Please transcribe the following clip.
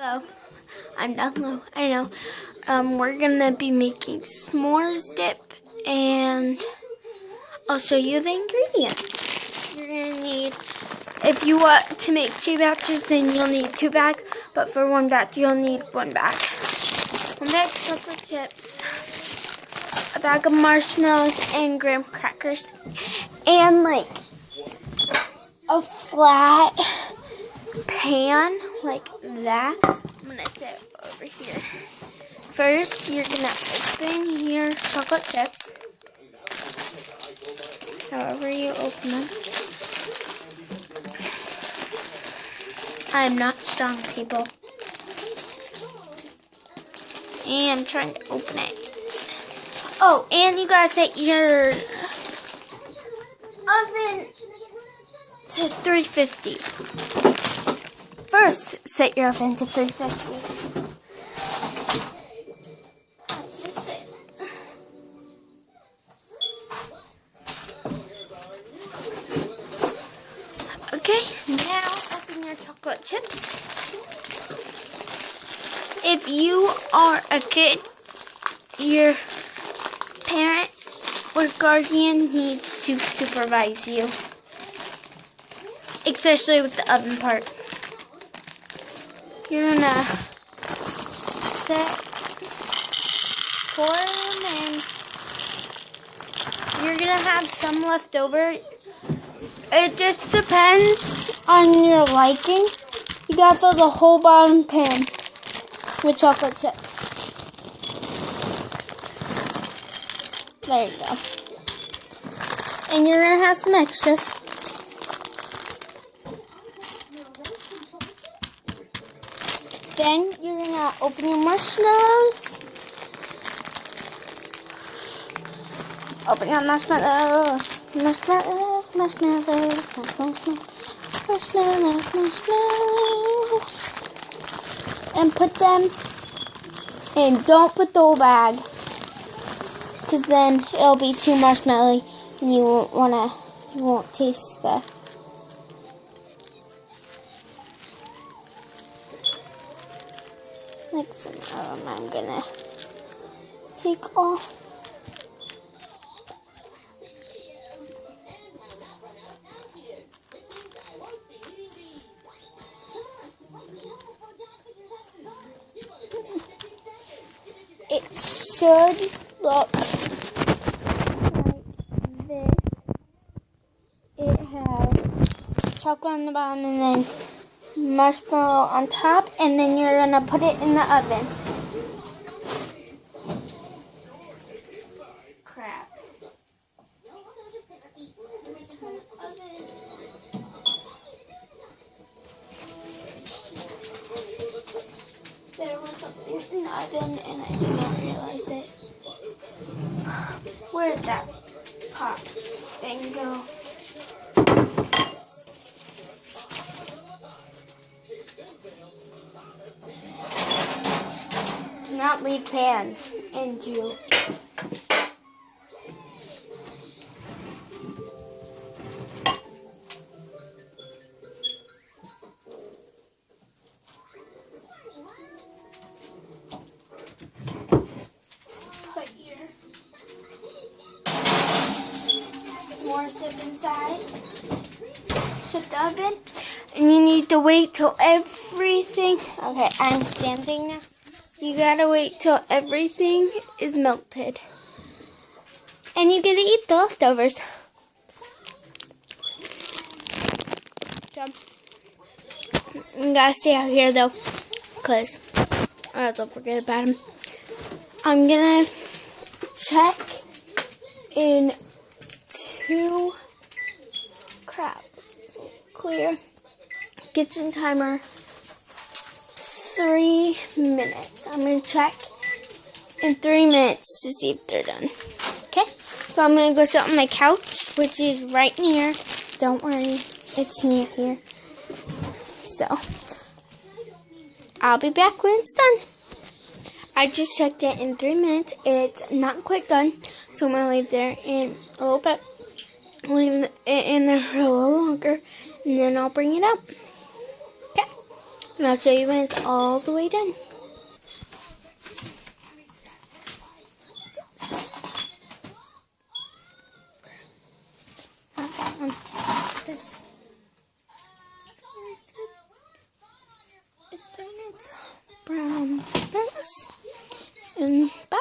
Hello, I'm down low. I know. We're gonna be making s'mores dip, and I'll show you the ingredients. You're gonna need, if you want to make 2 batches, then you'll need 2 bags. But for 1 batch, you'll need 1 bag. 1 bag of chocolate chips, a bag of marshmallows, and graham crackers, and like a flat pan like that. I'm gonna set it over here. First, you're gonna open your chocolate chips, however you open them. I'm not strong, people. And I'm trying to open it. Oh, and you gotta set your oven to 350. First, set your oven to 350. Okay, now open your chocolate chips. If you are a kid, your parent or guardian needs to supervise you, especially with the oven part. You're gonna set them, and you're gonna have some left over. It just depends on your liking. You gotta fill the whole bottom pan with chocolate chips. There you go. And you're gonna have some extras. Then you're gonna open your marshmallows. Open your marshmallows. Marshmallows, marshmallows, marshmallows, marshmallows. And put them in. Don't put the whole bag, because then it'll be too marshmallowy and you won't taste the like some of them. I'm gonna take off. It should look like this. It has chocolate on the bottom and then marshmallow on top, and then you're gonna put it in the oven. Crap. There was something in the oven and I did not realize it. Where did that pot thing go? Do not leave pans into s'mores dip inside. Shut the oven, and you need to wait till everything. Okay, I'm standing now. You gotta wait till everything is melted, and you get to eat the leftovers. So, you gotta stay out here though, cause or else I'll forget about them. I'm gonna check in 2 clear kitchen timer 3 minutes. I'm gonna check in 3 minutes to see if they're done. Okay, so I'm gonna go sit on my couch, which is right near. Don't worry, it's near here. So I'll be back when it's done. I just checked it in 3 minutes. It's not quite done, so I'm gonna leave there in a little bit. Leave it in there for a little longer, and then I'll bring it up. Okay, And I'll show you when it's all the way done. Not that one. This. It's turning brown. And bye.